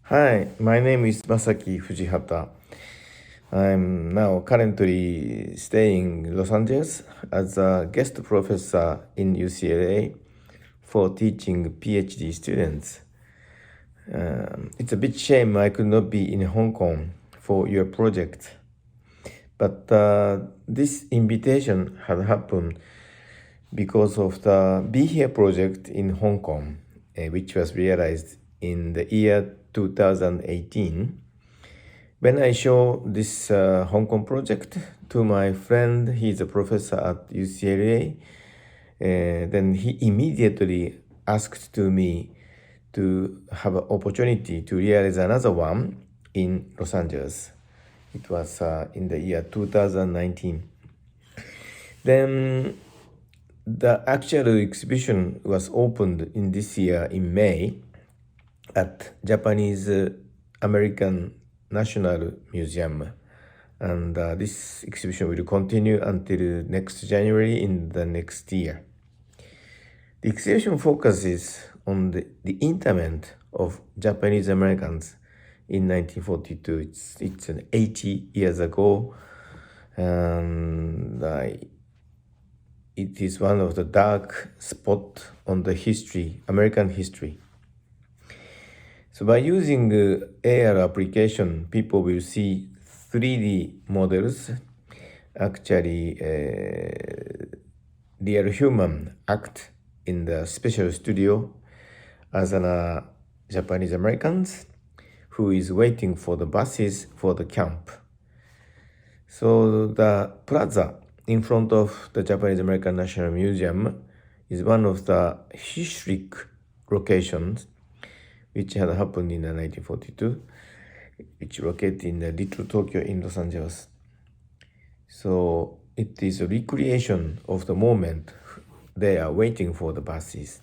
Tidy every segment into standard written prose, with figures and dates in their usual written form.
Hi, my name is Masaki Fujihata. I'm now currently staying in Los Angeles as a guest professor in UCLA for teaching PhD students. It's a bit shame I could not be in Hong Kong for your project, but this invitation had happened because of the Be Here project in Hong Kong, which was realized in the year 2018. When I show this Hong Kong project to my friend, he's a professor at UCLA, then he immediately asked to me to have an opportunity to realize another one in Los Angeles. It was in the year 2019. Then the actual exhibition was opened in this year in May at Japanese American National Museum. And this exhibition will continue until next January in the next year. The exhibition focuses on the interment of Japanese Americans in 1942. It's 80 years ago, and it is one of the dark spot on the history, American history. So by using AR application, people will see 3D models, actually real human act in the special studio as an Japanese Americans who is waiting for the buses for the camp. So the plaza in front of the Japanese American National Museum is one of the historic locations which had happened in 1942, which located in the Little Tokyo in Los Angeles. So it is a recreation of the moment they are waiting for the buses.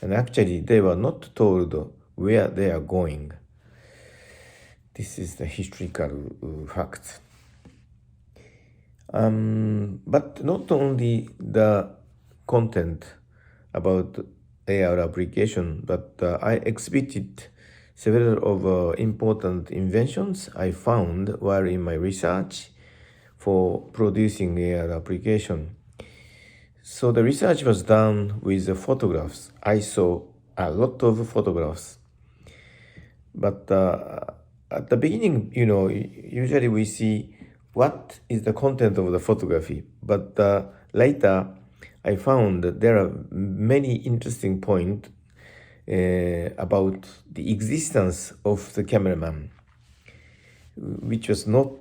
And actually, they were not told where they are going. This is the historical fact. But not only the content about AR application, but I exhibited several of important inventions I found while in my research for producing AR application. So the research was done with the photographs. I saw a lot of photographs. But at the beginning, usually we see what is the content of the photography. But later, I found that there are many interesting points about the existence of the cameraman, which was not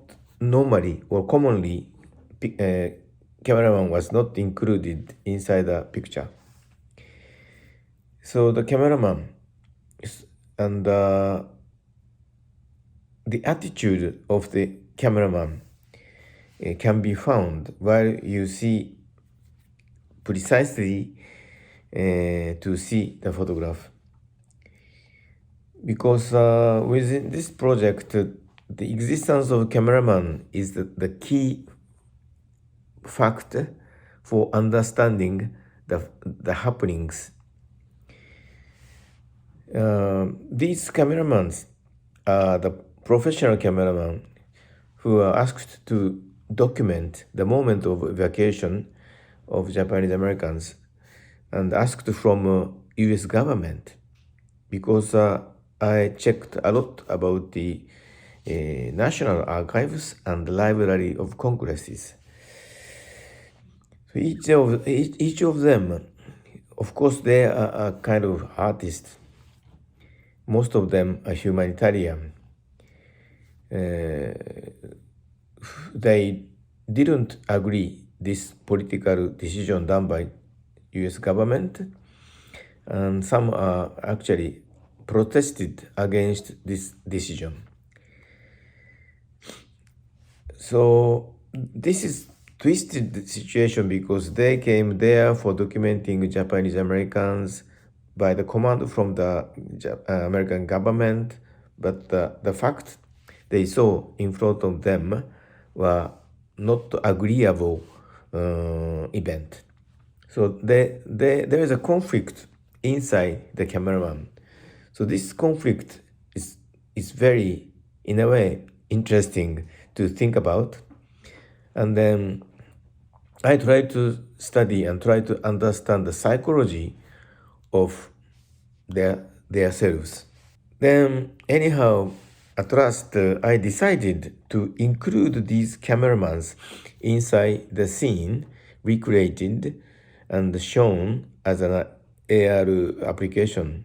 normally or commonly, cameraman was not included inside the picture. So the cameraman and the attitude of the cameraman can be found while you see precisely to see the photograph. Because within this project, the existence of cameraman is the key factor for understanding the happenings. These cameramans are the professional cameraman who are asked to document the moment of evacuation of Japanese Americans and asked from US government, because I checked a lot about the National Archives and Library of Congresses. So each of them, of course, they are a kind of artists. Most of them are humanitarian. They didn't agree this political decision done by US government, and some are actually protested against this decision. So this is twisted situation because they came there for documenting Japanese Americans by the command from the American government, but the fact they saw in front of them were not agreeable event. So there is a conflict inside the cameraman. So this conflict is is very, in a way, interesting to think about. And then I try to study and try to understand the psychology of their selves. Then, anyhow, at last, I decided to include these cameramans inside the scene recreated and shown as an AR application.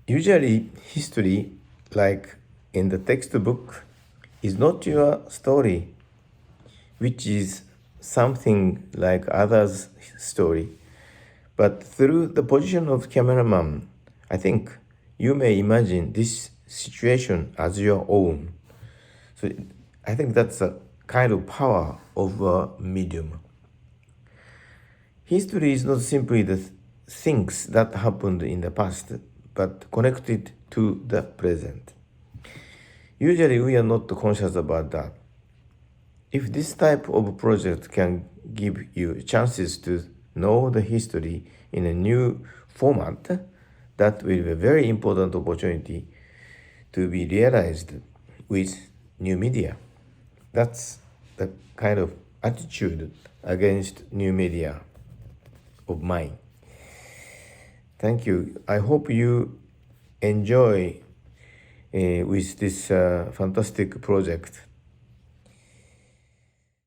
Usually, history, like in the textbook, is not your story, which is something like others' story. But through the position of cameraman, I think you may imagine this situation as your own. So I think that's a kind of power of a medium. History is not simply the things that happened in the past, but connected to the present. Usually we are not conscious about that. If this type of project can give you chances to know the history in a new format, that will be a very important opportunity to be realized with new media. That's the kind of attitude against new media of mine. Thank you. I hope you enjoy with this fantastic project.